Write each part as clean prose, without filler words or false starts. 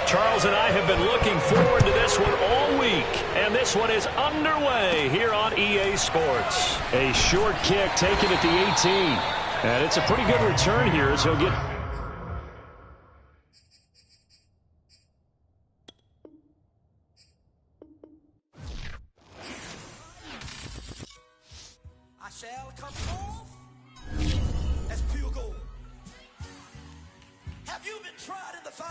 Charles and I have been looking forward to this one all week, and this one is underway here on EA Sports. A short kick taken at the 18, and it's a pretty good return here as he'll get... I shall come forth as pure gold. Have you been tried in the fire?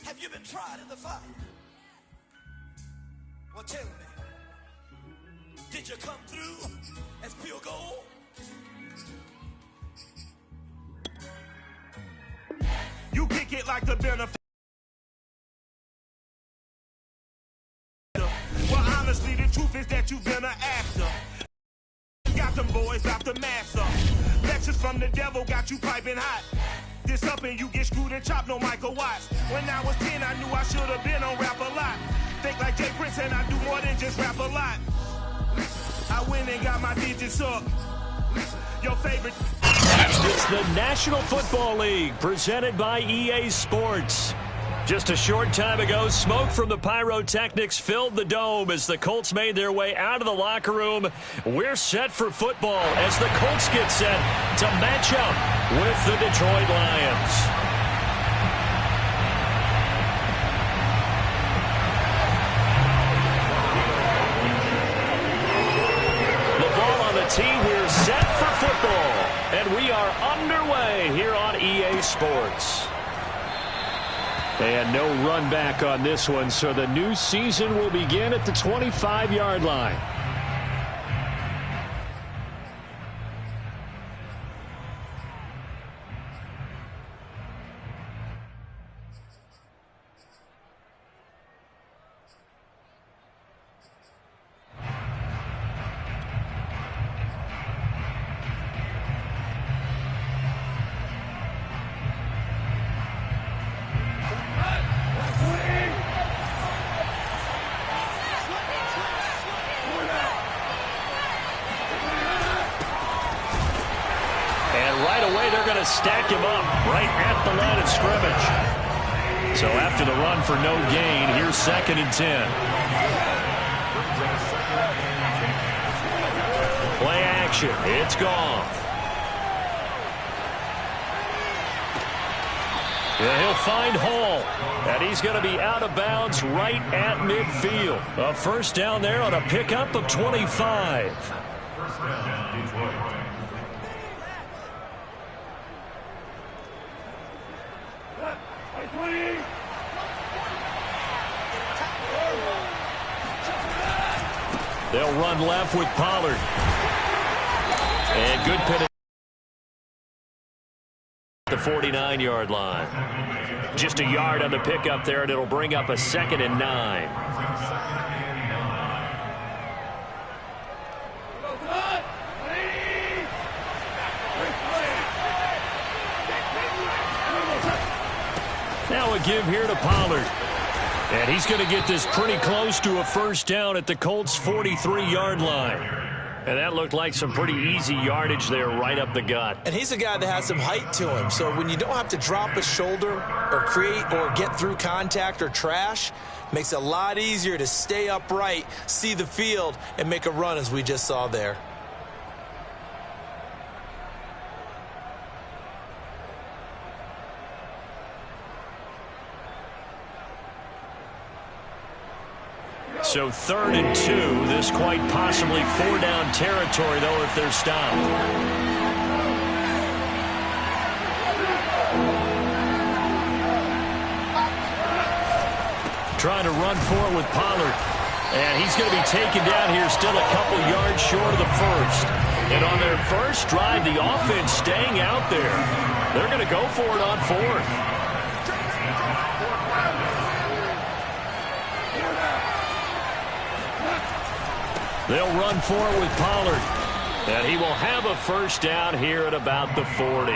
Have you been tried in the fire? Well, tell me, did you come through as pure gold? You kick it like the benefit. Well, honestly, the truth is that you've been an actor. Got them boys out the massa. Lectures from the devil got you piping hot. This up and you get screwed and chopped, no Michael Watts. When I was 10, I knew I should have been on Rap a Lot. Think like Jay Prince and I do more than just rap a lot. I went and got my digits up. Your favorite. It's the National Football League presented by EA Sports. Just a short time ago, smoke from the pyrotechnics filled the dome as the Colts made their way out of the locker room. We're set for football as the Colts get set to match up with the Detroit Lions. The ball on the tee, we're set for football. And we are underway here on EA Sports. And no run back on this one, so the new season will begin at the 25-yard line. Stack him up right at the line of scrimmage. So after the run for no gain, here's 2nd and 10. Play action. It's gone. Yeah, he'll find Hall. And he's going to be out of bounds right at midfield. A first down there on a pickup of 25. First down, Detroit. They'll run left with Pollard. And good penalty at the 49-yard line. Just a yard on the pickup there, and it'll bring up a 2nd and 9. Now a give here to Pollard. And he's going to get this pretty close to a first down at the Colts' 43-yard line. And that looked like some pretty easy yardage there right up the gut. And he's a guy that has some height to him. So when you don't have to drop a shoulder or create or get through contact or trash, makes it a lot easier to stay upright, see the field, and make a run as we just saw there. So 3rd and 2. This quite possibly 4-down territory, though, if they're stopped. Trying to run for it with Pollard. And he's going to be taken down here still a couple yards short of the first. And on their first drive, the offense staying out there. They're going to go for it on 4th. They'll run for it with Pollard. And he will have a first down here at about the 40.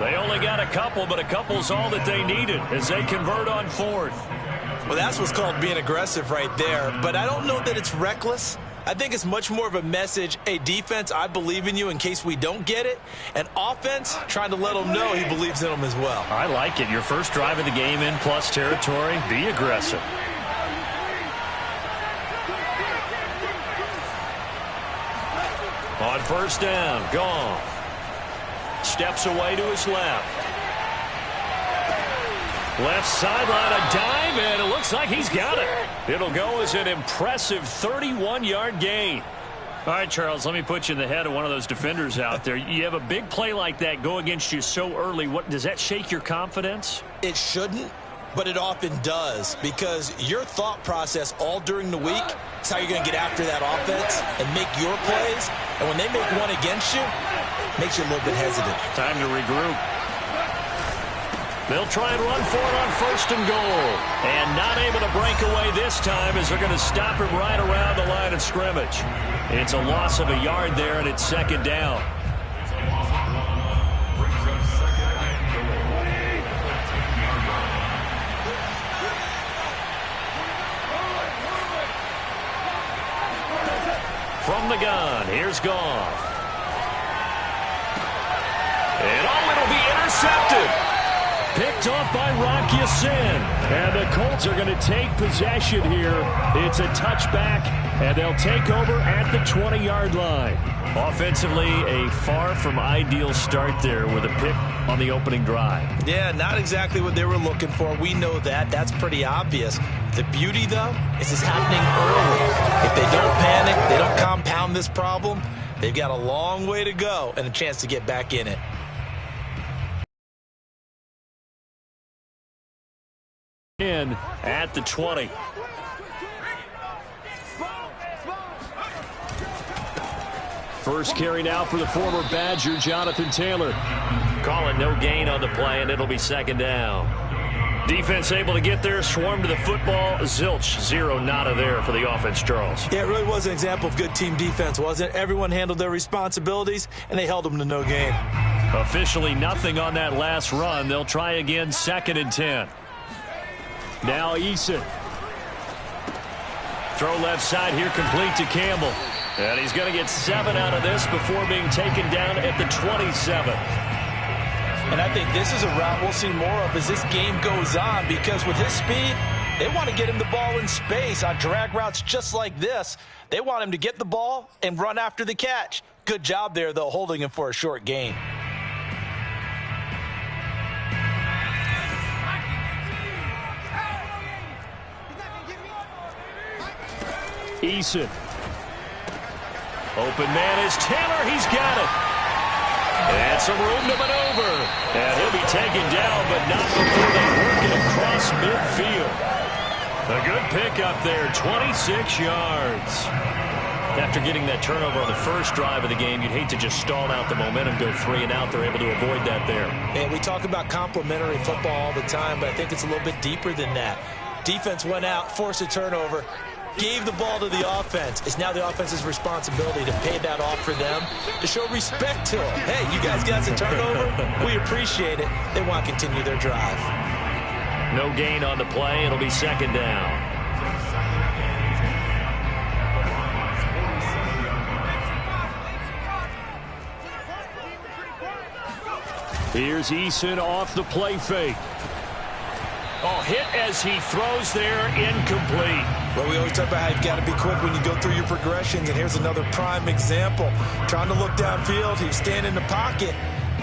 They only got a couple, but a couple's all that they needed as they convert on 4th. Well, that's what's called being aggressive right there. But I don't know that it's reckless. I think it's much more of a message, hey, defense, I believe in you in case we don't get it. And offense, trying to let them know he believes in them as well. I like it. Your first drive of the game in plus territory. Be aggressive. On first down, Goff steps away to his left. Left sideline, a dive, and it looks like he's got it. It'll go as an impressive 31-yard gain. All right, Charles, let me put you in the head of one of those defenders out there. You have a big play like that go against you so early. What does that shake your confidence? It shouldn't, but it often does, because your thought process all during the week is how you're going to get after that offense and make your plays. And when they make one against you, it makes you a little bit hesitant. Time to regroup. They'll try and run for it on first and goal. And not able to break away this time as they're going to stop him right around the line of scrimmage. It's a loss of a yard there, and it's second down. From the gun, here's Goff. And it'll be intercepted. Picked off by Rocky Sin. And the Colts are going to take possession here. It's a touchback, and they'll take over at the 20-yard line. Offensively, a far from ideal start there with a pick on the opening drive. Yeah, not exactly what they were looking for. We know that. That's pretty obvious. The beauty, though, is it's happening early. If they don't panic, they don't compound this problem, they've got a long way to go and a chance to get back in it. In at the 20. First carry now for the former Badger, Jonathan Taylor. Call it no gain on the play, and it'll be second down. Defense able to get there, swarm to the football. Zilch, zero nada there for the offense, Charles. Yeah, it really was an example of good team defense, wasn't it? Everyone handled their responsibilities, and they held them to no gain. Officially nothing on that last run. They'll try again, second and 10. Now Eason. Throw left side here, complete to Campbell. And he's going to get 7 out of this before being taken down at the 27. And I think this is a route we'll see more of as this game goes on, because with his speed, they want to get him the ball in space on drag routes just like this. They want him to get the ball and run after the catch. Good job there, though, holding him for a short gain. Eason. Open man is Taylor. He's got it. And some room to maneuver. And he'll be taken down, but not before they work it across midfield. A good pickup there, 26 yards. After getting that turnover on the first drive of the game, you'd hate to just stall out the momentum, go 3 and out. They're able to avoid that there. And we talk about complementary football all the time, but I think it's a little bit deeper than that. Defense went out, forced a turnover, gave the ball to the offense. It's now the offense's responsibility to pay that off for them, to show respect to them. Hey, you guys got the turnover. We appreciate it. They want to continue their drive. No gain on the play. It'll be second down. Here's Eason off the play fake. Oh, hit as he throws there, incomplete. Well, we always talk about how you've got to be quick when you go through your progressions, and here's another prime example. Trying to look downfield, he was standing in the pocket,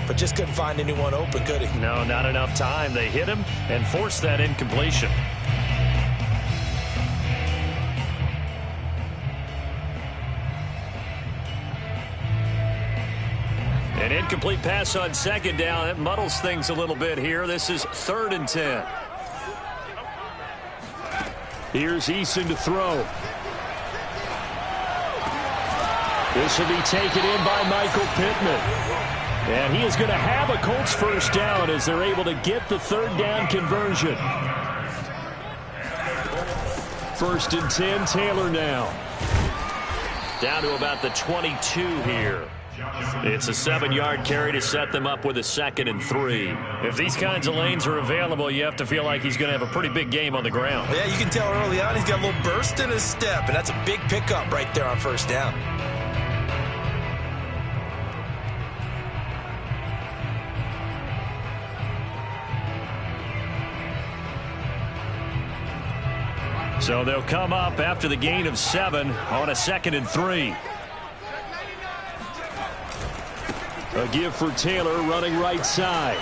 but just couldn't find anyone open, could he? No, not enough time. They hit him and forced that incompletion. An incomplete pass on second down. It muddles things a little bit here. This is 3rd and 10. Here's Eason to throw. This will be taken in by Michael Pittman. And he is going to have a Colts first down as they're able to get the 3rd down conversion. 1st and 10, Taylor now. Down to about the 22 here. It's a 7-yard carry to set them up with a 2nd and 3. If these kinds of lanes are available, you have to feel like he's going to have a pretty big game on the ground. Yeah, you can tell early on he's got a little burst in his step, and that's a big pickup right there on first down. So they'll come up after the gain of 7 on a 2nd and 3. A give for Taylor running right side.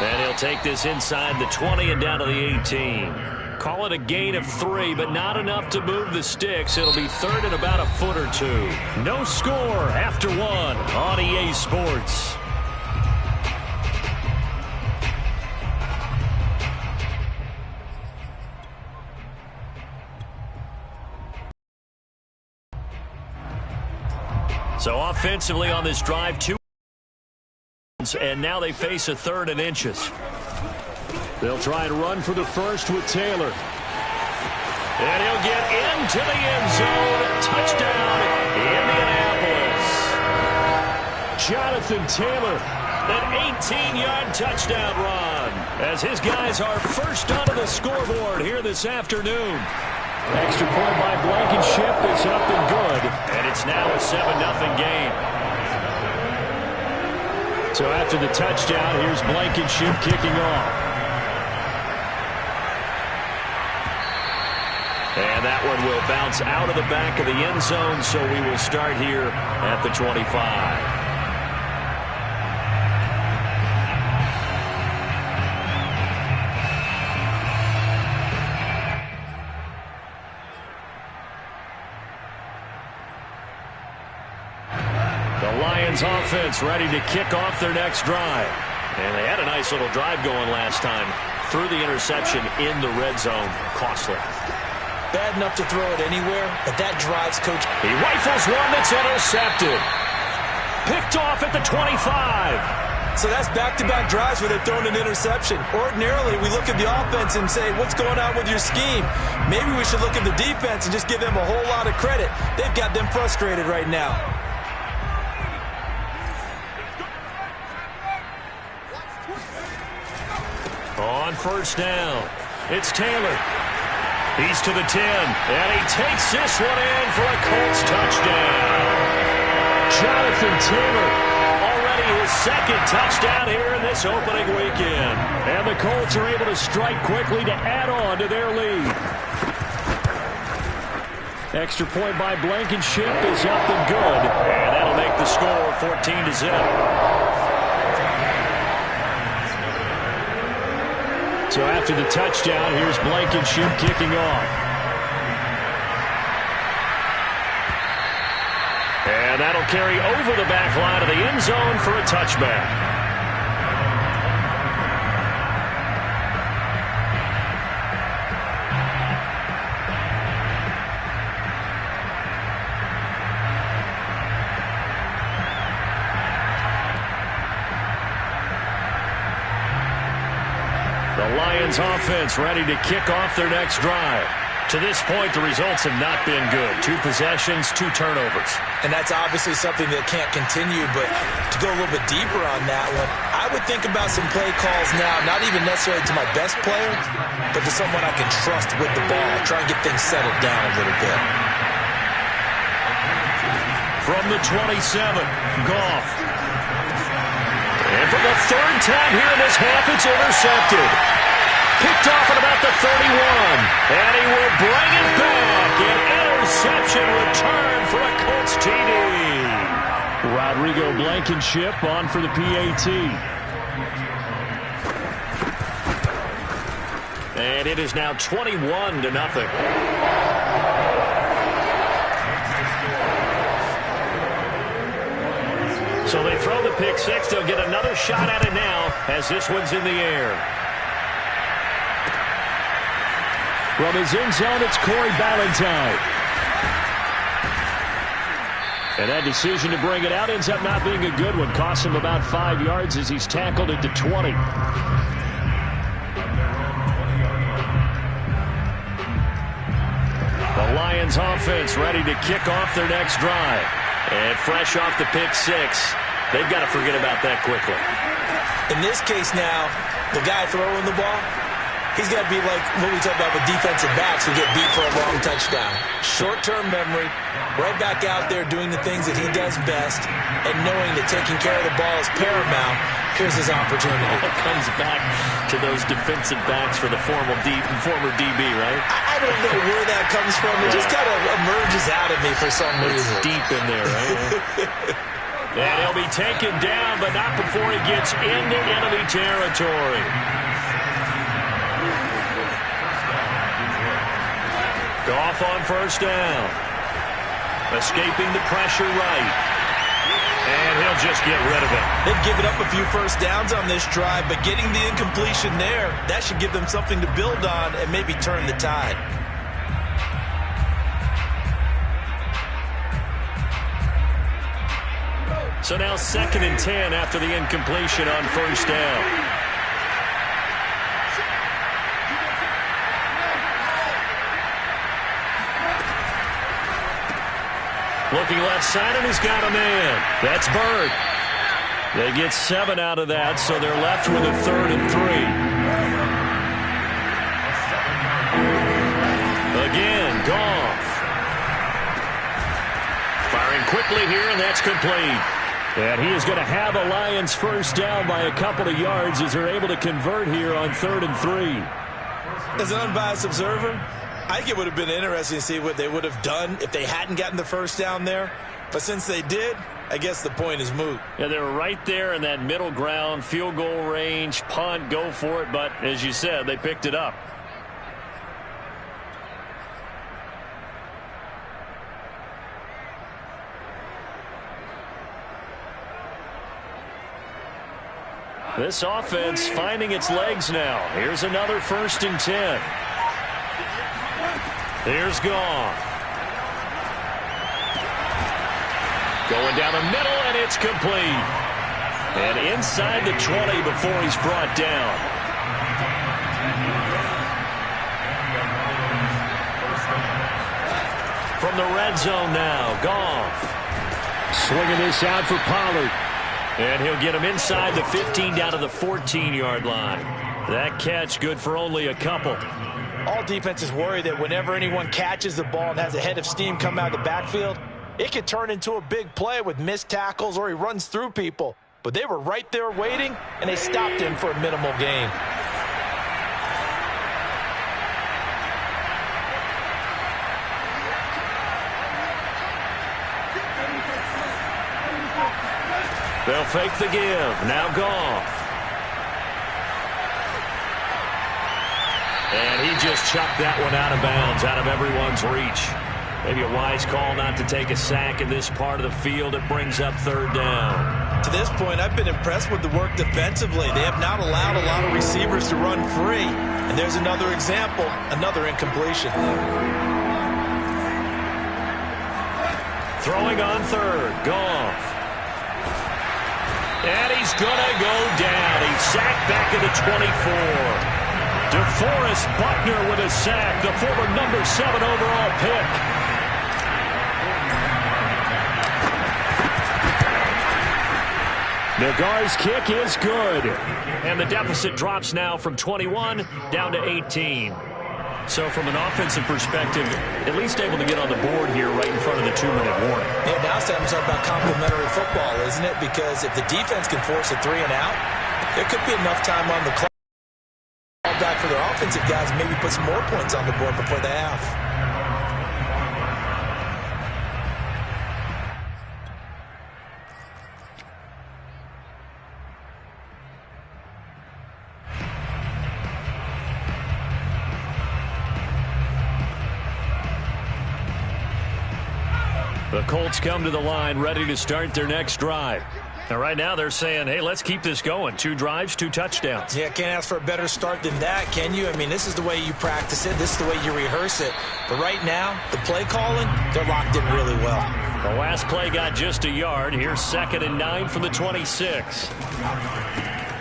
And he'll take this inside the 20 and down to the 18. Call it a gain of 3, but not enough to move the sticks. It'll be 3rd and about a foot or 2. No score after 1 on EA Sports. So offensively on this drive, 2. And now they face a 3rd and inches. They'll try and run for the first with Taylor. And he'll get into the end zone. Touchdown, Indianapolis. Jonathan Taylor, an 18-yard touchdown run, as his guys are first onto the scoreboard here this afternoon. Extra point by Blankenship is up and good, and it's now a 7-0 game. So after the touchdown, here's Blankenship kicking off. And that one will bounce out of the back of the end zone, so we will start here at the 25. Offense ready to kick off their next drive. And they had a nice little drive going last time. Threw the interception in the red zone. Costly. Bad enough to throw it anywhere, but that drives coach. He rifles one that's intercepted. Picked off at the 25. So that's back-to-back drives where they've thrown an interception. Ordinarily, we look at the offense and say, what's going on with your scheme? Maybe we should look at the defense and just give them a whole lot of credit. They've got them frustrated right now. On first down, it's Taylor. He's to the 10, and he takes this one in for a Colts touchdown. Jonathan Taylor, already his 2nd touchdown here in this opening weekend. And the Colts are able to strike quickly to add on to their lead. Extra point by Blankenship is up and good, and that'll make the score 14-0. So after the touchdown, here's Blankenship kicking off. And that'll carry over the back line of the end zone for a touchback. The Lions offense ready to kick off their next drive. To this point, the results have not been good. 2 possessions, 2 turnovers. And that's obviously something that can't continue, but to go a little bit deeper on that one, I would think about some play calls now, not even necessarily to my best player, but to someone I can trust with the ball. Try and get things settled down a little bit. From the 27, Goff. And for the 3rd time here in this half, it's intercepted. Picked off at about the 31. And he will bring it back. An interception return for a Colts TD. Rodrigo Blankenship on for the PAT. And it is now 21-0. So they throw the pick 6. They'll get another shot at it now as this one's in the air. From his end zone, it's Corey Ballantyne. And that decision to bring it out ends up not being a good one. Costs him about 5 yards as he's tackled at the 20. The Lions offense ready to kick off their next drive. And fresh off the pick six, they've got to forget about that quickly. In this case now, the guy throwing the ball, he's got to be like what we talk about with defensive backs who get beat for a long touchdown. Short-term memory, right back out there doing the things that he does best, and knowing that taking care of the ball is paramount. Here's his opportunity. It comes back to those defensive backs for the former DB, right? I don't know where that comes from. It just kind of emerges out of me for some reason. Deep in there, right? And he'll be taken down, but not before he gets into enemy territory. Goff on first down. Escaping the pressure right. And he'll just get rid of it. They've given up a few first downs on this drive, but getting the incompletion there, that should give them something to build on and maybe turn the tide. So now 2nd and 10 after the incompletion on first down. Looking left side, and he's got a man. That's Bird. They get 7 out of that, so they're left with a 3rd and 3. Again, Goff. Firing quickly here, and that's complete. And he is going to have a Lions first down by a couple of yards as they're able to convert here on 3rd and 3. As an unbiased observer, I think it would have been interesting to see what they would have done if they hadn't gotten the first down there. But since they did, I guess the point is moot. Yeah, they were right there in that middle ground, field goal range, punt, go for it. But as you said, they picked it up. This offense finding its legs now. Here's another 1st and 10. Here's Goff. Going down the middle, and it's complete. And inside the 20 before he's brought down. From the red zone now, Goff. Swinging this out for Pollard. And he'll get him inside the 15 down to the 14-yard line. That catch good for only a couple. All defenses worry that whenever anyone catches the ball and has a head of steam come out of the backfield, it could turn into a big play with missed tackles or he runs through people. But they were right there waiting, and they stopped him for a minimal gain. They'll fake the give. Now Goff. And he just chucked that one out of bounds, out of everyone's reach. Maybe a wise call not to take a sack in this part of the field. It brings up 3rd down. To this point, I've been impressed with the work defensively. They have not allowed a lot of receivers to run free. And there's another example, another incompletion. Throwing on 3rd, Goff. And he's going to go down. He's sacked back at the 24. DeForest Buckner with a sack, the former number 7 overall pick. Nagar's kick is good. And the deficit drops now from 21 down to 18. So from an offensive perspective, at least able to get on the board here right in front of the 2-minute warning. Yeah, now it's time to talk about complementary football, isn't it? Because if the defense can force a 3 and out, there could be enough time on the clock back for their offensive guys, maybe put some more points on the board before the half. The Colts come to the line ready to start their next drive. Now, right now, they're saying, hey, let's keep this going. 2 drives, 2 touchdowns. Yeah, can't ask for a better start than that, can you? I mean, this is the way you practice it. This is the way you rehearse it. But right now, the play calling, they're locked in really well. The last play got just a yard. Here's 2nd and 9 from the 26.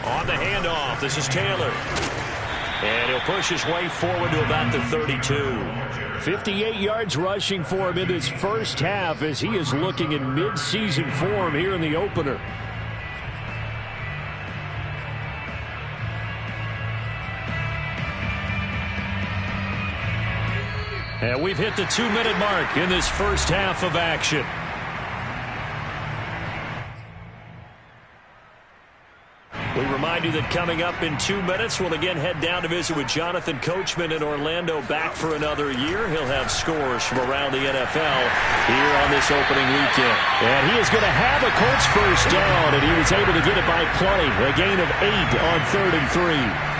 On the handoff, this is Taylor. And he'll push his way forward to about the 32. 58 yards rushing for him in his first half as he is looking in mid-season form here in the opener. And we've hit the 2-minute mark in this first half of action. We remind you that coming up in 2 minutes, we'll again head down to visit with Jonathan Coachman in Orlando, back for another year. He'll have scores from around the NFL here on this opening weekend. And he is going to have a Colts first down, and he was able to get it by play. A gain of 8 on 3rd and 3.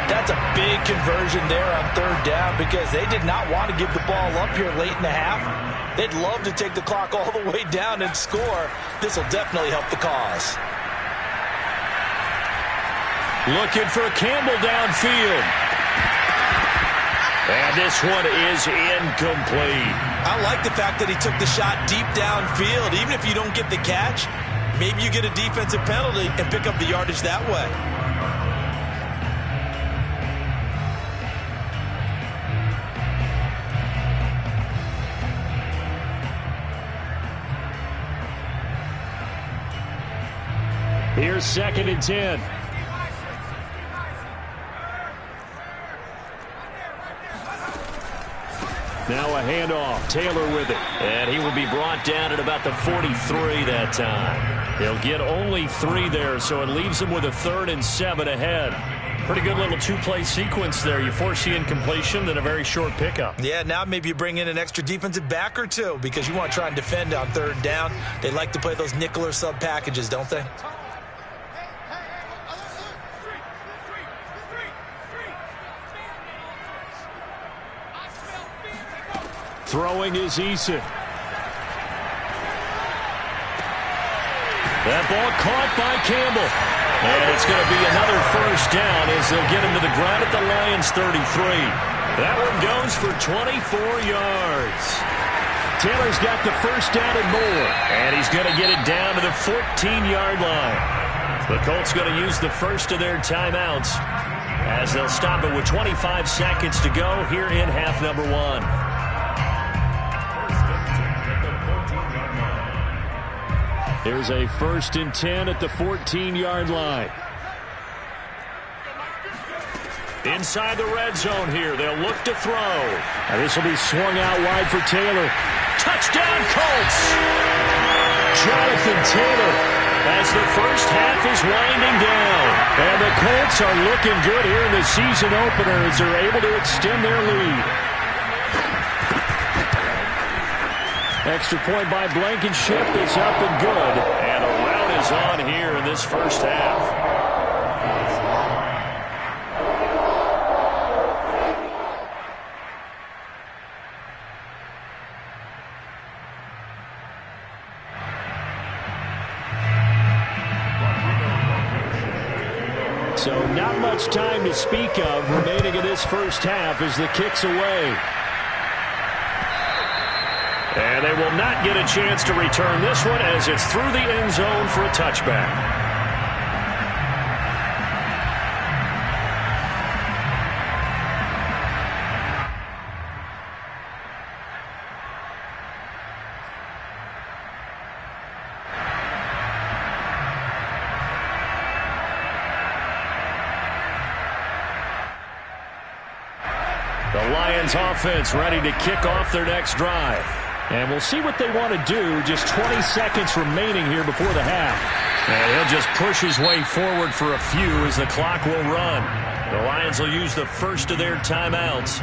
That's a big conversion there on 3rd down because they did not want to give the ball up here late in the half. They'd love to take the clock all the way down and score. This will definitely help the cause. Looking for Campbell downfield. And this one is incomplete. I like the fact that he took the shot deep downfield. Even if you don't get the catch, maybe you get a defensive penalty and pick up the yardage that way. Here's 2nd and 10. Now a handoff. Taylor with it. And he will be brought down at about the 43 that time. He'll get only 3 there, so it leaves him with a 3rd and 7 ahead. Pretty good little 2-play sequence there. You force the incompletion, then a very short pickup. Yeah, now maybe you bring in an extra defensive back or two because you want to try and defend on 3rd down. They like to play those nickel or sub packages, don't they? Throwing is Eason. That ball caught by Campbell. And it's going to be another first down as they'll get him to the ground at the Lions' 33. That one goes for 24 yards. Taylor's got the first down and more. And he's going to get it down to the 14-yard line. The Colts going to use the first of their timeouts as they'll stop it with 25 seconds to go here in half number 1. Here's a 1st and 10 at the 14-yard line. Inside the red zone here. They'll look to throw. This will be swung out wide for Taylor. Touchdown, Colts! Jonathan Taylor as the first half is winding down. And the Colts are looking good here in the season opener as they're able to extend their lead. Extra point by Blankenship is up and good. And a rout is on here in this first half. So not much time to speak of remaining in this first half as the kick's away. And they will not get a chance to return this one as it's through the end zone for a touchback. The Lions offense ready to kick off their next drive. And we'll see what they want to do. Just 20 seconds remaining here before the half. And he'll just push his way forward for a few as the clock will run. The Lions will use the first of their timeouts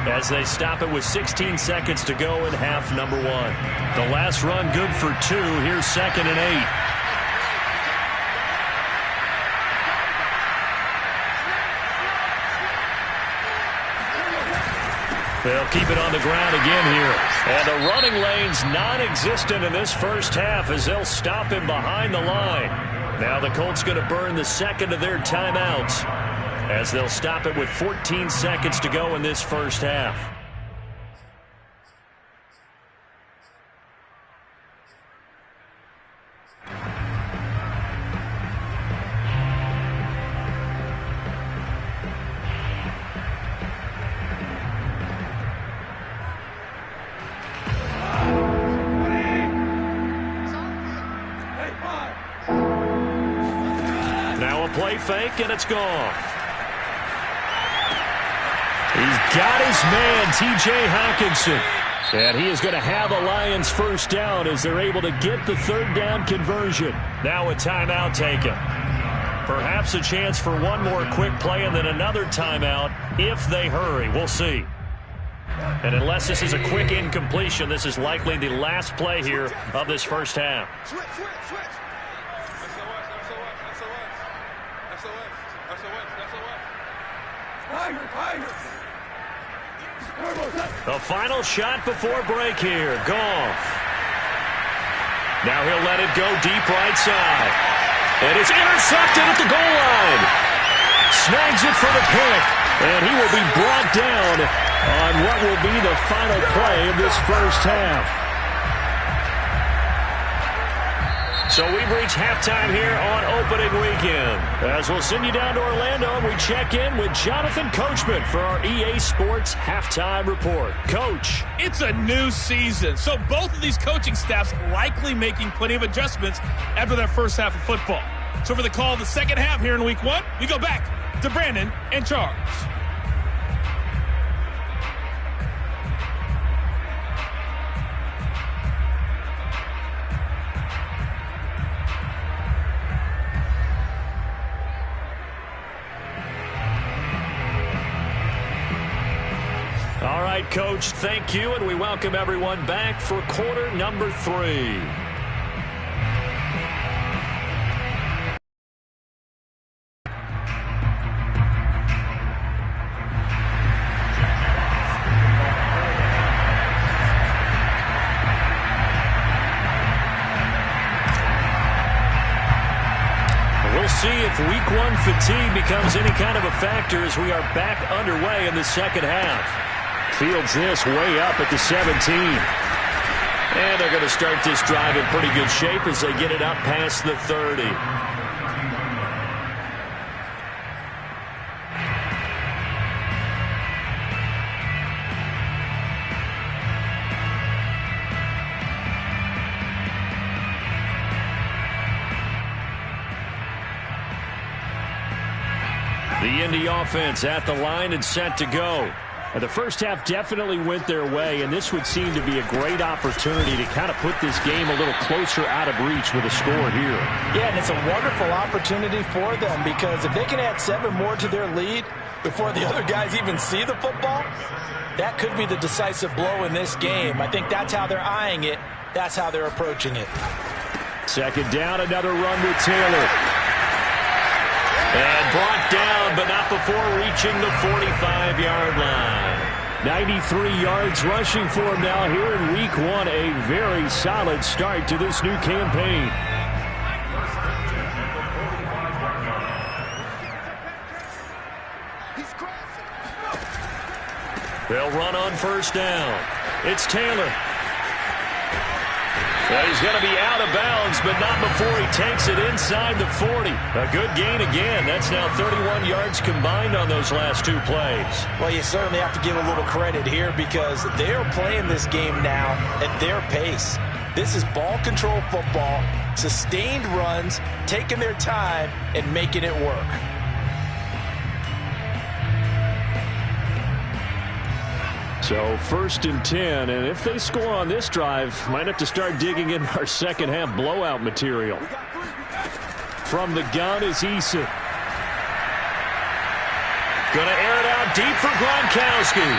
as they stop it with 16 seconds to go in half number 1. The last run good for 2. Here's 2nd and 8. They'll keep it on the ground again here. And the running lane's non-existent in this first half as they'll stop him behind the line. Now the Colts going to burn the second of their timeouts as they'll stop it with 14 seconds to go in this first half. Now a play fake, and it's gone. He's got his man, T.J. Hockenson. And he is going to have a Lions first down as they're able to get the third down conversion. Now a timeout taken. Perhaps a chance for one more quick play and then another timeout if they hurry. We'll see. And unless this is a quick incompletion, this is likely the last play here of this first half. Switch. The final shot before break here. Goff. Now he'll let it go deep right side. And it's intercepted at the goal line. Snags it for the pick. And he will be brought down on what will be the final play of this first half. So we've reached halftime here on opening weekend. As we'll send you down to Orlando, and we check in with Jonathan Coachman for our EA Sports Halftime Report. Coach. It's a new season, so both of these coaching staffs likely making plenty of adjustments after that first half of football. So for the call of the second half here in week one, we go back to Brandon and Charles. All right, Coach, thank you, and we welcome everyone back for quarter number 3. We'll see if week 1 fatigue becomes any kind of a factor as we are back underway in the second half. Fields this way up at the 17. And they're going to start this drive in pretty good shape as they get it up past the 30. The Indy offense at the line and set to go. The first half definitely went their way, and this would seem to be a great opportunity to kind of put this game a little closer out of reach with a score here. Yeah, and it's a wonderful opportunity for them because if they can add 7 more to their lead before the other guys even see the football, that could be the decisive blow in this game. I think that's how they're eyeing it. That's how they're approaching it. Second down, another run with Taylor. And brought down, but not before reaching the 45-yard line. 93 yards rushing for him now here in week 1. A very solid start to this new campaign. They'll run on first down. It's Taylor. Well, he's going to be out of bounds, but not before he takes it inside the 40. A good gain again. That's now 31 yards combined on those last 2 plays. Well, you certainly have to give a little credit here because they are playing this game now at their pace. This is ball control football, sustained runs, taking their time, and making it work. So first and 10, and if they score on this drive, might have to start digging in our second half blowout material. From the gun is Eason. Gonna air it out deep for Gronkowski.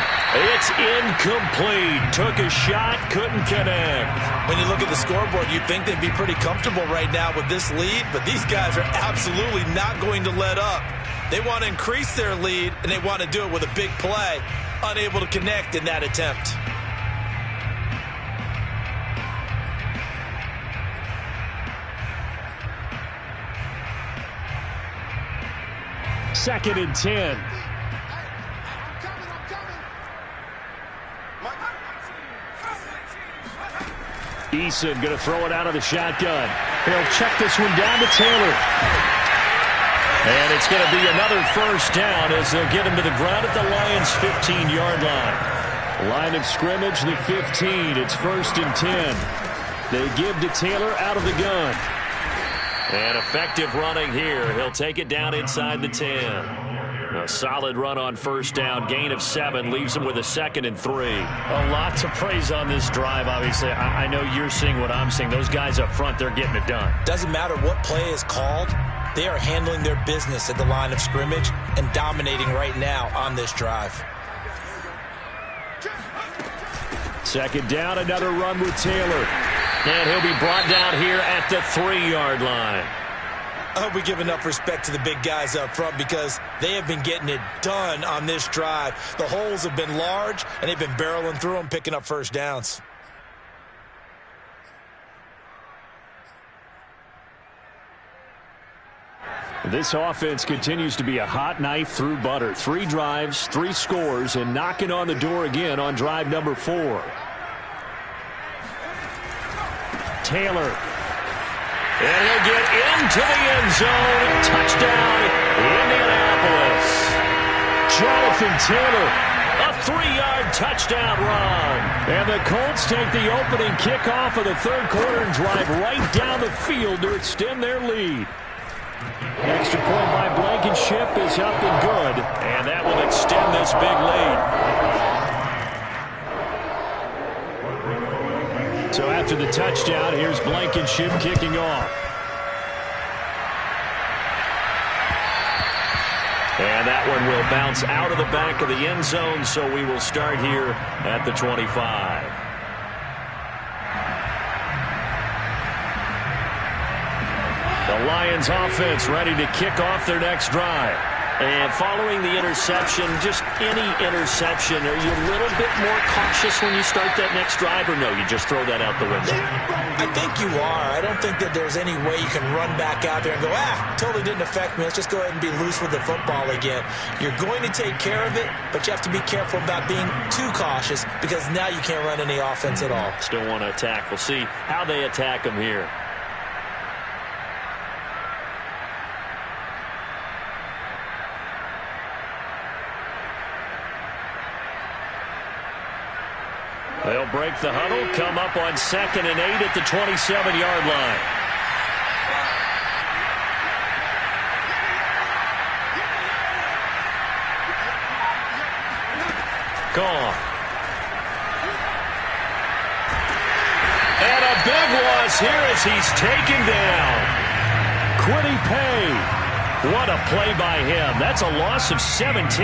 It's incomplete. Took a shot, couldn't connect. When you look at the scoreboard, you'd think they'd be pretty comfortable right now with this lead, but these guys are absolutely not going to let up. They want to increase their lead, and they want to do it with a big play. Unable to connect in that attempt. Second and 10. Eason going to throw it out of the shotgun. He'll check this one down to Taylor. And it's going to be another first down as they'll get him to the ground at the Lions' 15-yard line. Line of scrimmage, the 15. It's first and 10. They give to Taylor out of the gun. And effective running here. He'll take it down inside the 10. A solid run on first down, gain of 7, leaves him with a 2nd and 3. A lot to praise on this drive, obviously. I know you're seeing what I'm seeing. Those guys up front, they're getting it done. Doesn't matter what play is called. They are handling their business at the line of scrimmage and dominating right now on this drive. 2nd down, another run with Taylor. And he'll be brought down here at the 3-yard line. I hope we give enough respect to the big guys up front because they have been getting it done on this drive. The holes have been large, and they've been barreling through them, picking up first downs. This offense continues to be a hot knife through butter. 3 drives, 3 scores, and knocking on the door again on drive number 4. Taylor. And he'll get into the end zone. Touchdown, Indianapolis. Jonathan Taylor, a 3-yard touchdown run. And the Colts take the opening kickoff of the 3rd quarter and drive right down the field to extend their lead. Extra point by Blankenship is up and good. And that will extend this big lead. So after the touchdown, here's Blankenship kicking off. And that one will bounce out of the back of the end zone, so we will start here at the 25. The Lions offense ready to kick off their next drive. And following the interception, just any interception, are you a little bit more cautious when you start that next drive, or no, you just throw that out the window? I think you are. I don't think that there's any way you can run back out there and go, totally didn't affect me. Let's just go ahead and be loose with the football again. You're going to take care of it, but you have to be careful about being too cautious because now you can't run any offense at all. Still want to attack. We'll see how they attack them here. They'll break the huddle, come up on 2nd and 8 at the 27-yard line. Gone. And a big loss here as he's taken down. Quiddy Pay. What a play by him. That's a loss of 17.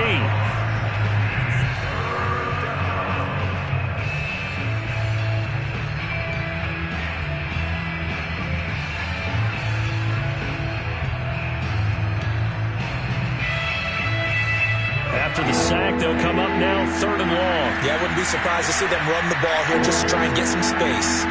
After the sack, they'll come up now 3rd and long. Yeah, I wouldn't be surprised to see them run the ball here just to try and get some space.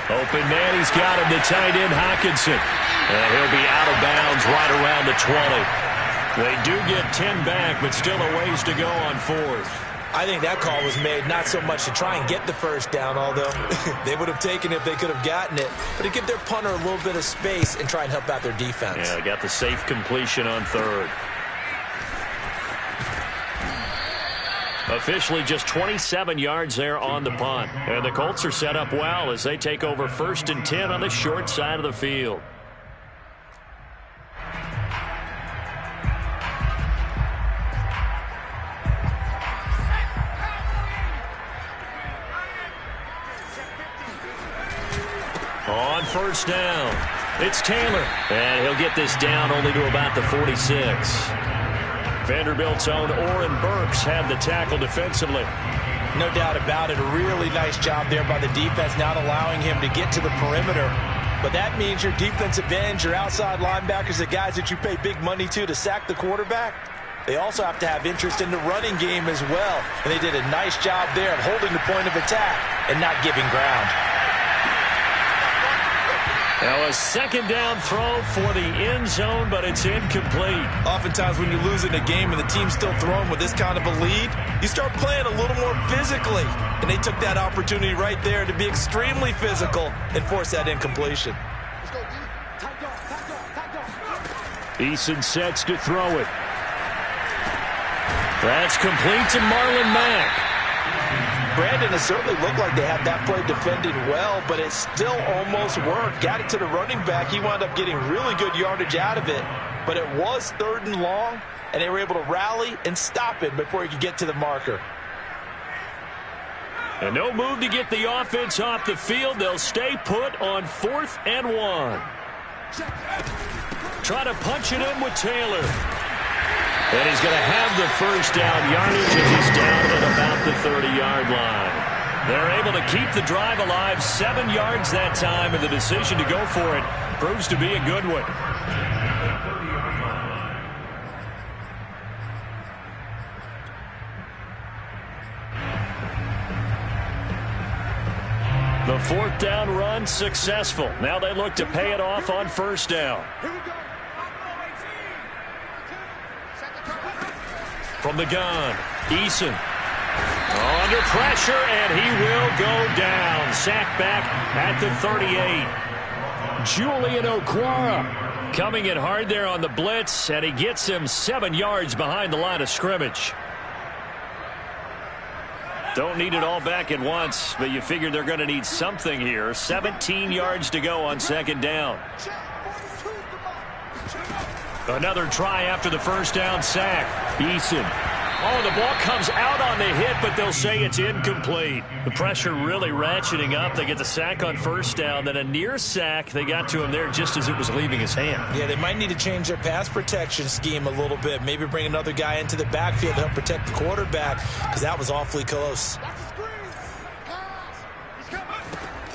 Open man, he's got him, the tight end Hockenson. And he'll be out of bounds right around the 20. They do get 10 back, but still a ways to go on 4th. I think that call was made not so much to try and get the first down, although they would have taken it if they could have gotten it, but to give their punter a little bit of space and try and help out their defense. Yeah, they got the safe completion on 3rd. Officially just 27 yards there on the punt. And the Colts are set up well as they take over 1st and 10 on the short side of the field. On 1st down, it's Taylor. And he'll get this down only to about the 46. Vanderbilt's own Oren Burks had the tackle defensively. No doubt about it. A really nice job there by the defense, not allowing him to get to the perimeter. But that means your defensive ends, your outside linebackers, the guys that you pay big money to sack the quarterback, they also have to have interest in the running game as well. And they did a nice job there of holding the point of attack and not giving ground. Now a 2nd down throw for the end zone, but it's incomplete. Oftentimes when you lose in a game and the team's still throwing with this kind of a lead, you start playing a little more physically. And they took that opportunity right there to be extremely physical and force that incompletion. Eason sets to throw it. That's complete to Marlon Mack. Brandon, it certainly looked like they had that play defended well, but it still almost worked. Got it to the running back. He wound up getting really good yardage out of it, but it was 3rd and long, and they were able to rally and stop it before he could get to the marker. And no move to get the offense off the field. They'll stay put on 4th and 1. Try to punch it in with Taylor. And he's going to have the first down yardage as he's down at about the 30-yard line. They're able to keep the drive alive, 7 yards that time, and the decision to go for it proves to be a good one. The 4th down run successful. Now they look to pay it off on 1st down. From the gun, Eason under pressure, and he will go down. Sacked back at the 38. Julian Okwara coming in hard there on the blitz, and he gets him 7 yards behind the line of scrimmage. Don't need it all back at once, but you figure they're going to need something here. 17 yards to go on 2nd down. Another try after the 1st down sack. Eason. Oh, the ball comes out on the hit, but they'll say it's incomplete. The pressure really ratcheting up. They get the sack on 1st down, then a near sack. They got to him there just as it was leaving his hand. Yeah, they might need to change their pass protection scheme a little bit. Maybe bring another guy into the backfield to help protect the quarterback, because that was awfully close.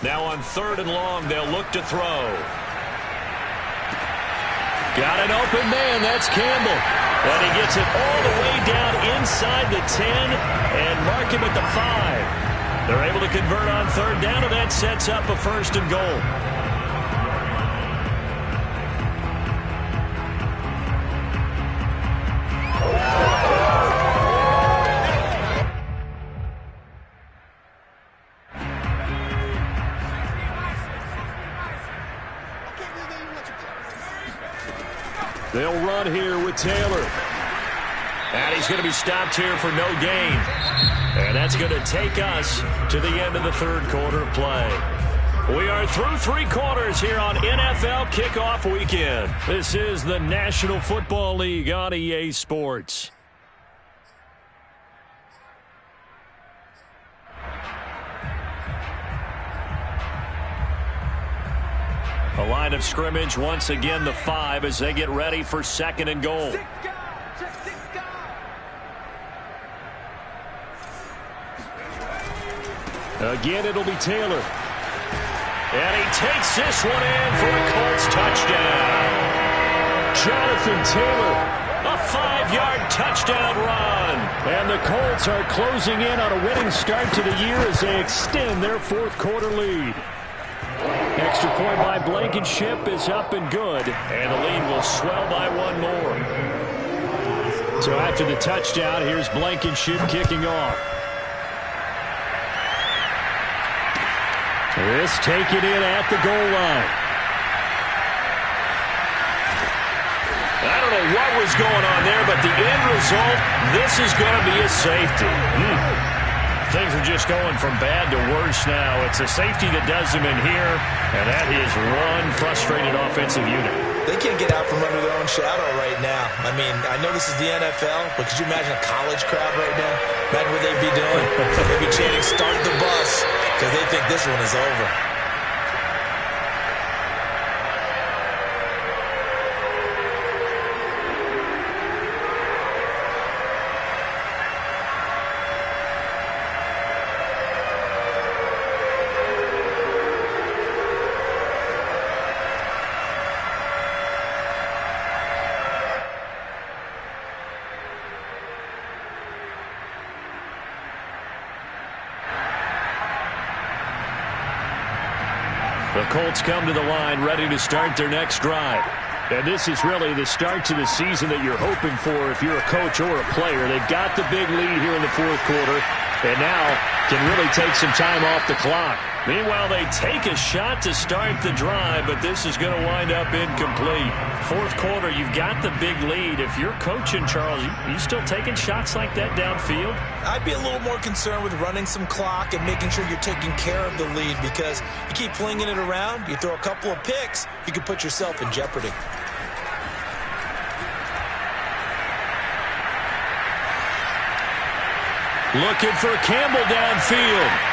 Now on 3rd and long, they'll look to throw. Got an open man. That's Campbell. And he gets it all the way down inside the 10 and mark him at the 5. They're able to convert on 3rd down, and that sets up a 1st and goal. They'll run here with Taylor. And he's going to be stopped here for no gain. And that's going to take us to the end of the 3rd quarter of play. We are through 3 quarters here on NFL Kickoff Weekend. This is the National Football League on EA Sports. A line of scrimmage, once again the 5 as they get ready for 2nd and goal. Again, it'll be Taylor. And he takes this one in for a Colts touchdown. Jonathan Taylor, a 5-yard touchdown run. And the Colts are closing in on a winning start to the year as they extend their 4th quarter lead. Extra point by Blankenship is up and good, and the lead will swell by 1 more. So after the touchdown, here's Blankenship kicking off. This taken in at the goal line. I don't know what was going on there, but the end result, this is going to be a safety. Things are just going from bad to worse now. It's a safety that does them in here, and that is one frustrated offensive unit. They can't get out from under their own shadow right now. I mean, I know this is the NFL, but could you imagine a college crowd right now? Imagine what they'd be doing. They'd be chanting, "Start the bus," because they think this one is over. The Colts come to the line ready to start their next drive. And this is really the start to the season that you're hoping for if you're a coach or a player. They've got the big lead here in the 4th quarter and now can really take some time off the clock. Meanwhile, they take a shot to start the drive, but this is going to wind up incomplete. Fourth quarter, you've got the big lead. If you're coaching, Charles, you still taking shots like that downfield? I'd be a little more concerned with running some clock and making sure you're taking care of the lead, because you keep flinging it around, you throw a couple of picks, you can put yourself in jeopardy. Looking for Campbell downfield.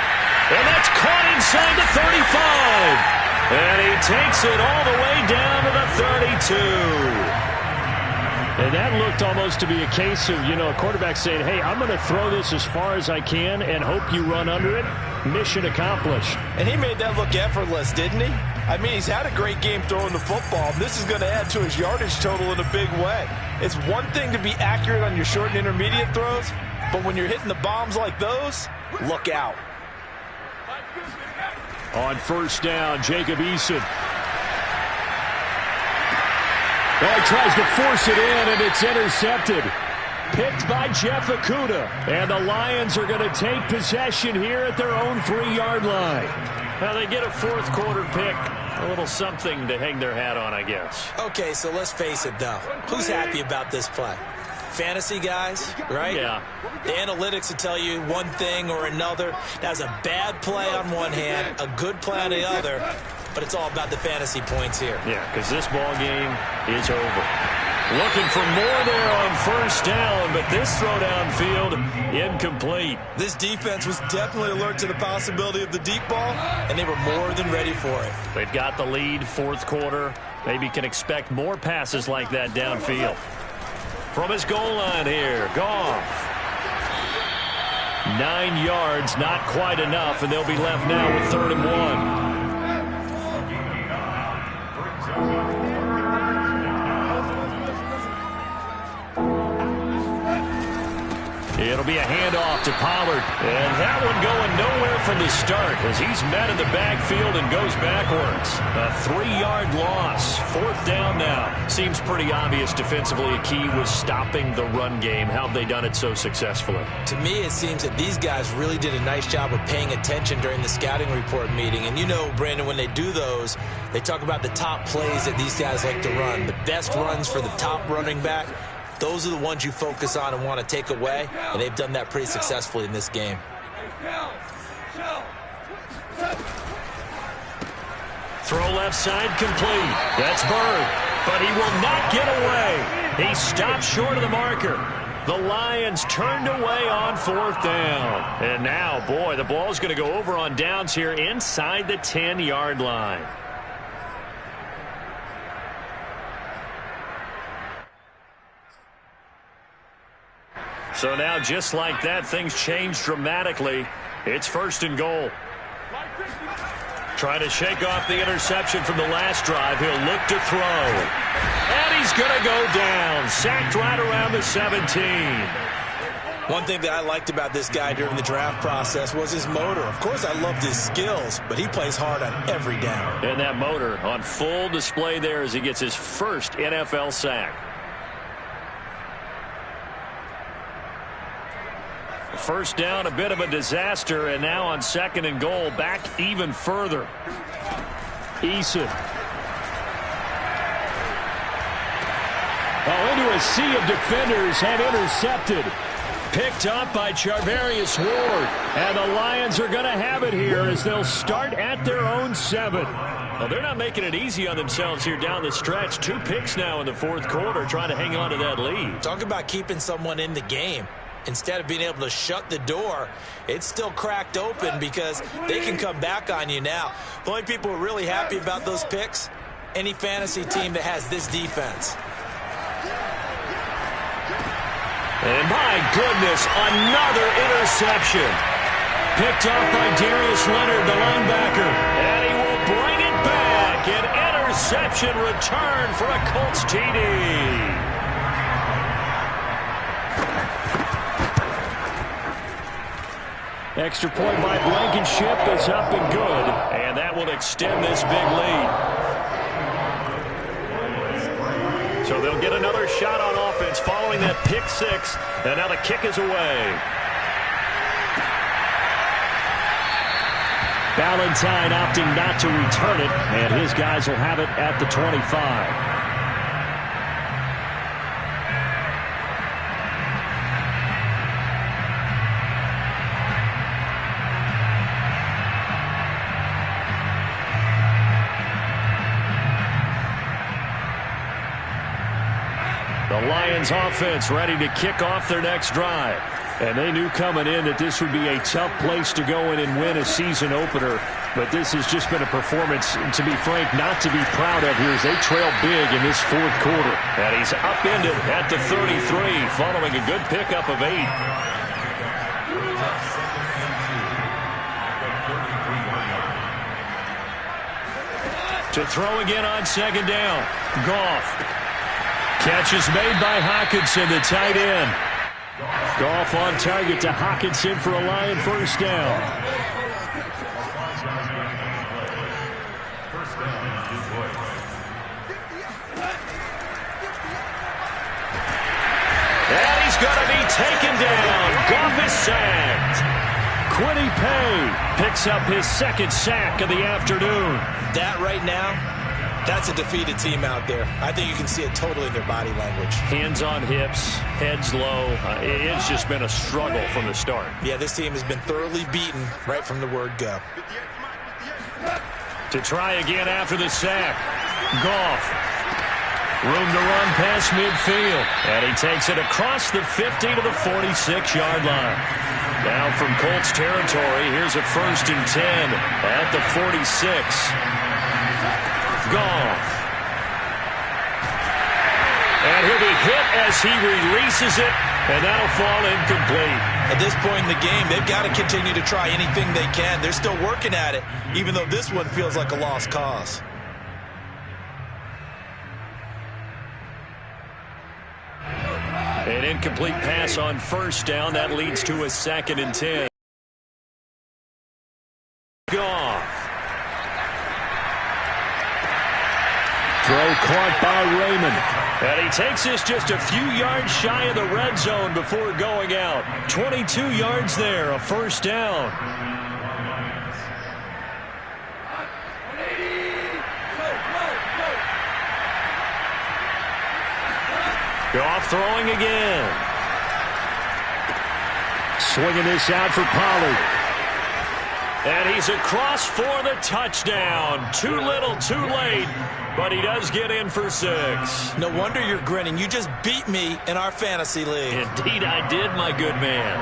And that's caught inside the 35. And he takes it all the way down to the 32. And that looked almost to be a case of, a quarterback saying, hey, I'm going to throw this as far as I can and hope you run under it. Mission accomplished. And he made that look effortless, didn't he? I mean, he's had a great game throwing the football. This is going to add to his yardage total in a big way. It's one thing to be accurate on your short and intermediate throws, but when you're hitting the bombs like those, look out. On first down, Jacob Eason. Oh, he tries to force it in, and it's intercepted. Picked by Jeff Okudah. And the Lions are going to take possession here at their own 3-yard line. Now, they get a fourth quarter pick. A little something to hang their hat on, I guess. Okay, so let's face it, though. Who's happy about this play? Fantasy guys, right? Yeah. The analytics will tell you one thing or another. That's a bad play on one hand, a good play on the other, but it's all about the fantasy points here. Yeah, because this ball game is over. Looking for more there on first down, but this throw downfield incomplete. This defense was definitely alert to the possibility of the deep ball, and they were more than ready for it. They've got the lead, fourth quarter. Maybe can expect more passes like that downfield. From his goal line here, Goff. 9 yards, not quite enough, and they'll be left now with 3rd and 1. It'll be a handoff to Pollard. And that one going nowhere from the start as he's met in the backfield and goes backwards. A 3-yard loss. 4th down now. Seems pretty obvious defensively a key was stopping the run game. How have they done it so successfully? To me, it seems that these guys really did a nice job of paying attention during the scouting report meeting. And you know, Brandon, when they do those, they talk about the top plays that these guys like to run. The best runs for the top running back. Those are the ones you focus on and want to take away, and they've done that pretty successfully in this game. Throw left side complete. That's Bird, but he will not get away. He stopped short of the marker. The Lions turned away on 4th down. And now, boy, the ball's going to go over on downs here inside the 10-yard line. So now, just like that, things change dramatically. It's 1st and goal. Trying to shake off the interception from the last drive. He'll look to throw. And he's going to go down. Sacked right around the 17. One thing that I liked about this guy during the draft process was his motor. Of course, I loved his skills, but he plays hard on every down. And that motor on full display there as he gets his first NFL sack. First down, a bit of a disaster, and now on 2nd and goal, back even further. Eason. Oh, into a sea of defenders and intercepted. Picked up by Charvarius Ward. And the Lions are going to have it here as they'll start at their own 7. Well, they're not making it easy on themselves here down the stretch. 2 picks now in the 4th quarter, trying to hang on to that lead. Talk about keeping someone in the game. Instead of being able to shut the door, it's still cracked open because they can come back on you now. The only people who are really happy about those picks, any fantasy team that has this defense. And my goodness, another interception. Picked up by Darius Leonard, the linebacker. And he will bring it back. An interception return for a Colts TD. Extra point by Blankenship is up and good. And that will extend this big lead. So they'll get another shot on offense following that pick 6. And now the kick is away. Ballantyne opting not to return it, and his guys will have it at the 25. The Lions offense ready to kick off their next drive. And they knew coming in that this would be a tough place to go in and win a season opener. But this has just been a performance, to be frank, not to be proud of here as they trail big in this fourth quarter. And he's upended at the 33 following a good pickup of 8. To throw again on second down. Goff. Catch is made by Hockenson, the tight end. Goff on target to Hockenson for a Lion first down. And he's going to be taken down. Goff is sacked. Quiddy Pay picks up his second sack of the afternoon. That right now, that's a defeated team out there. I think you can see it totally in their body language. Hands on hips, heads low. It's just been a struggle from the start. Yeah, this team has been thoroughly beaten right from the word go. To try again after the sack. Goff. Room to run past midfield. And he takes it across the 50 to the 46-yard line. Now from Colts territory, here's a 1st and 10 at the 46. Goff. And he'll be hit as he releases it, and that'll fall incomplete. At this point in the game, they've got to continue to try anything they can. They're still working at it, even though this one feels like a lost cause. An incomplete pass on first down. That leads to a 2nd and 10. Goff. Throw caught by Raymond. And he takes this just a few yards shy of the red zone before going out. 22 yards there, a first down. Goff throwing again. Swinging this out for Pollard. And he's across for the touchdown. Too little, too late. But he does get in for 6. No wonder you're grinning. You just beat me in our fantasy league. Indeed I did, my good man.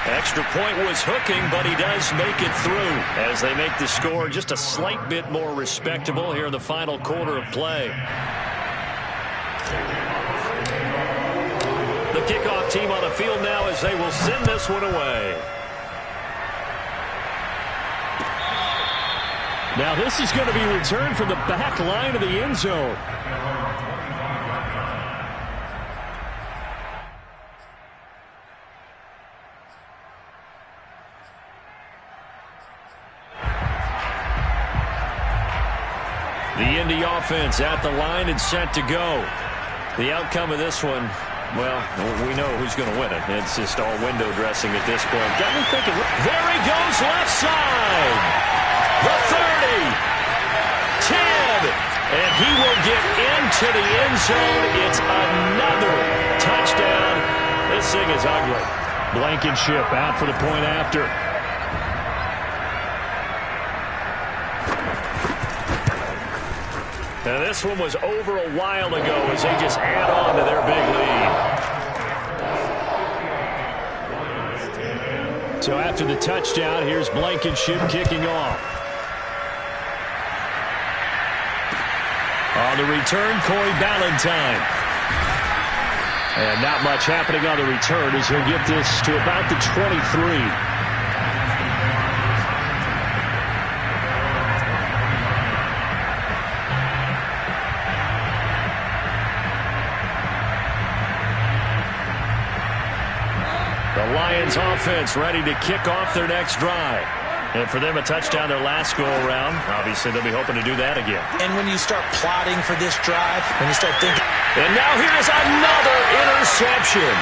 Extra point was hooking, but he does make it through as they make the score just a slight bit more respectable here in the final quarter of play. The kickoff team on the field now as they will send this one away. Now this is going to be returned from the back line of the end zone. The Indy offense at the line and set to go. The outcome of this one, well, we know who's going to win it. It's just all window dressing at this point. Got me thinking, there he goes left side. The 30, 10, and he will get into the end zone. It's another touchdown. This thing is ugly. Blankenship out for the point after. Now this one was over a while ago as they just add on to their big lead. So after the touchdown, here's Blankenship kicking off. On the return, Corey Ballantyne. And not much happening on the return as he'll get this to about the 23. The Lions offense ready to kick off their next drive. And for them, a touchdown their last go-around. Obviously, they'll be hoping to do that again. And when you start plotting for this drive, when you start thinking... And now here's another interception.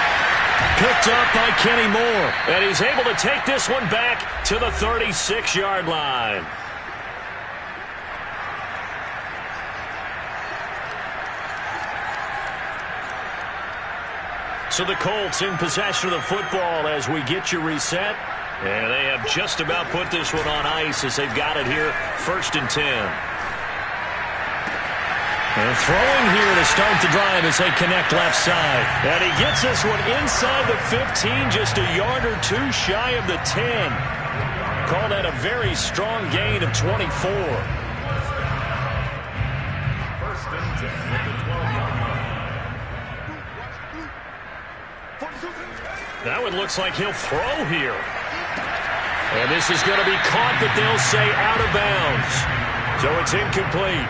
Picked up by Kenny Moore. And he's able to take this one back to the 36-yard line. So the Colts in possession of the football as we get you reset. And they have just about put this one on ice as they've got it here, 1st and 10. And throwing here to start the drive as they connect left side. And he gets this one inside the 15, just a yard or two shy of the 10. Call that a very strong gain of 24. 1st and 10 at the 12-yard line. Now it looks like he'll throw here. And this is going to be caught, but they'll say out of bounds. So it's incomplete.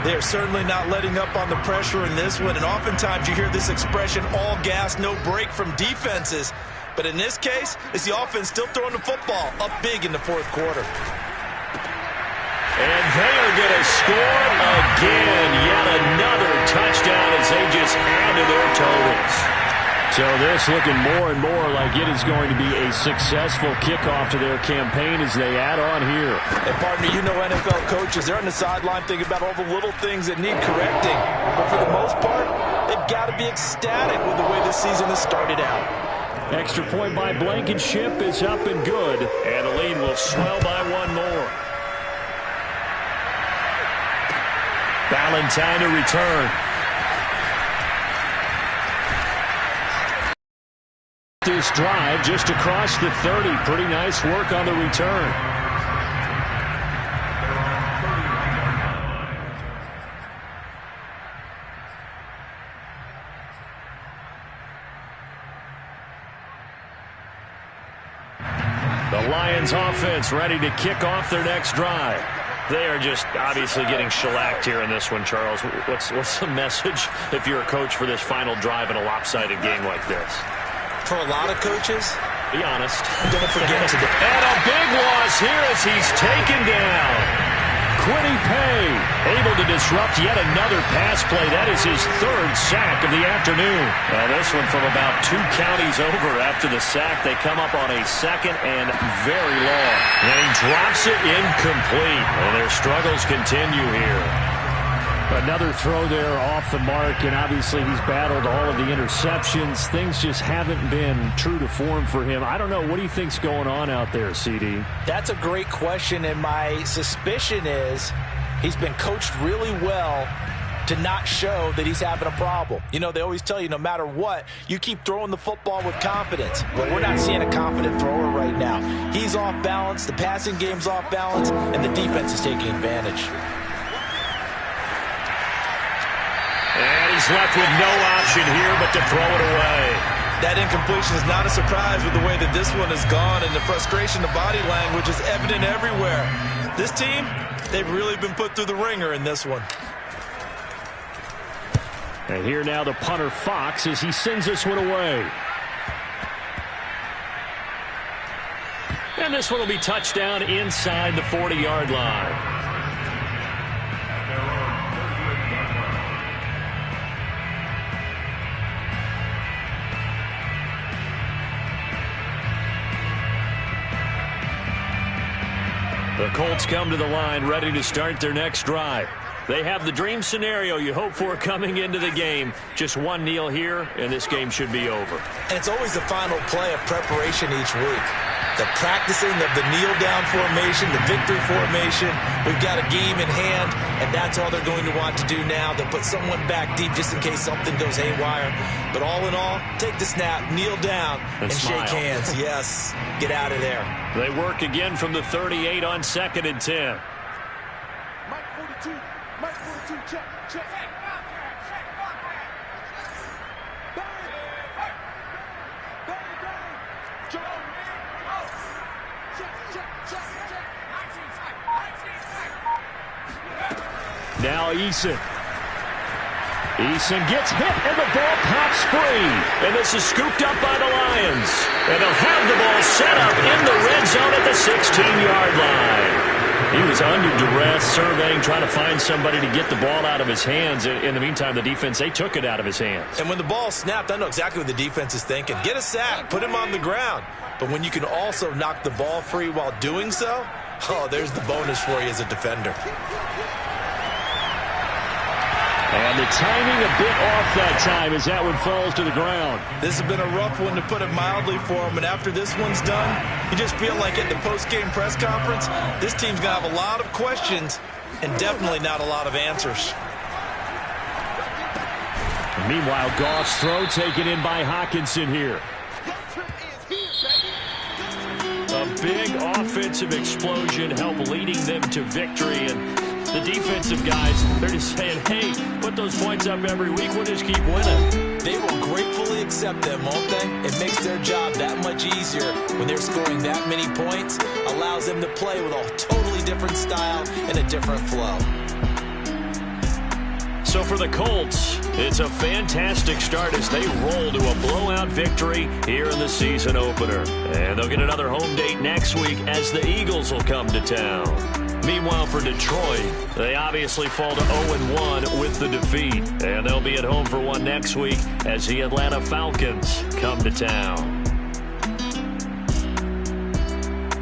They're certainly not letting up on the pressure in this one, and oftentimes you hear this expression, all gas, no break from defenses. But in this case, it's the offense still throwing the football up big in the 4th quarter. And they are going to score again. Yet another touchdown as they just add to their totals. So this looking more and more like it is going to be a successful kickoff to their campaign as they add on here. And partner, you know NFL coaches, they're on the sideline thinking about all the little things that need correcting. But for the most part, they've got to be ecstatic with the way this season has started out. Extra point by Blankenship is up and good. And the lead will swell by one more. Valentine to return. This drive just across the 30. Pretty nice work on the return. The Lions offense ready to kick off their next drive. They are just obviously getting shellacked here in this one, Charles. What's the message if you're a coach for this final drive in a lopsided game like this? For a lot of coaches, be honest. Don't forget today. And a big loss here as he's taken down. Quiddy Pay able to disrupt yet another pass play. That is his 3rd sack of the afternoon. Well, this one from about 2 counties over after the sack. They come up on a 2nd and very long. And he drops it incomplete. And their struggles continue here. Another throw there off the mark, and obviously he's battled all of the interceptions. Things just haven't been true to form for him. I don't know. What do you think's going on out there, CD? That's a great question, and my suspicion is he's been coached really well to not show that he's having a problem. You know, they always tell you no matter what, you keep throwing the football with confidence. Well, we're not seeing a confident thrower right now. He's off balance, the passing game's off balance, and the defense is taking advantage. And he's left with no option here but to throw it away. That incompletion is not a surprise with the way that this one has gone, and the frustration, the body language is evident everywhere. This team, they've really been put through the ringer in this one. And here now the punter Fox as he sends this one away. And this one will be touchdown inside the 40-yard line. The Colts come to the line ready to start their next drive. They have the dream scenario you hope for coming into the game. Just one kneel here, and this game should be over. And it's always the final play of preparation each week. The practicing of the kneel-down formation, the victory formation. We've got a game in hand, and that's all they're going to want to do now. They'll put someone back deep just in case something goes haywire. But all in all, take the snap, kneel down, and shake hands. Yes, get out of there. They work again from the 38 on 2nd and 10. Mike 42, check. Now Eason gets hit, and the ball pops free. And this is scooped up by the Lions. And they'll have the ball set up in the red zone at the 16-yard line. He was under duress, surveying, trying to find somebody to get the ball out of his hands. In the meantime, the defense, they took it out of his hands. And when the ball snapped, I know exactly what the defense is thinking. Get a sack, put him on the ground. But when you can also knock the ball free while doing so, oh, there's the bonus for you as a defender. And the timing a bit off that time as that one falls to the ground. This has been a rough one, to put it mildly, for him. And after this one's done, you just feel like at the post-game press conference, this team's going to have a lot of questions and definitely not a lot of answers. Meanwhile, Goff's throw taken in by Hockenson here. A big offensive explosion helped leading them to victory. And the defensive guys, they're just saying, hey, put those points up every week. We'll just keep winning. They will gratefully accept them, won't they? It makes their job that much easier when they're scoring that many points. Allows them to play with a totally different style and a different flow. So for the Colts, it's a fantastic start as they roll to a blowout victory here in the season opener. And they'll get another home date next week as the Eagles will come to town. Meanwhile, for Detroit, they obviously fall to 0-1 with the defeat. And they'll be at home for one next week as the Atlanta Falcons come to town.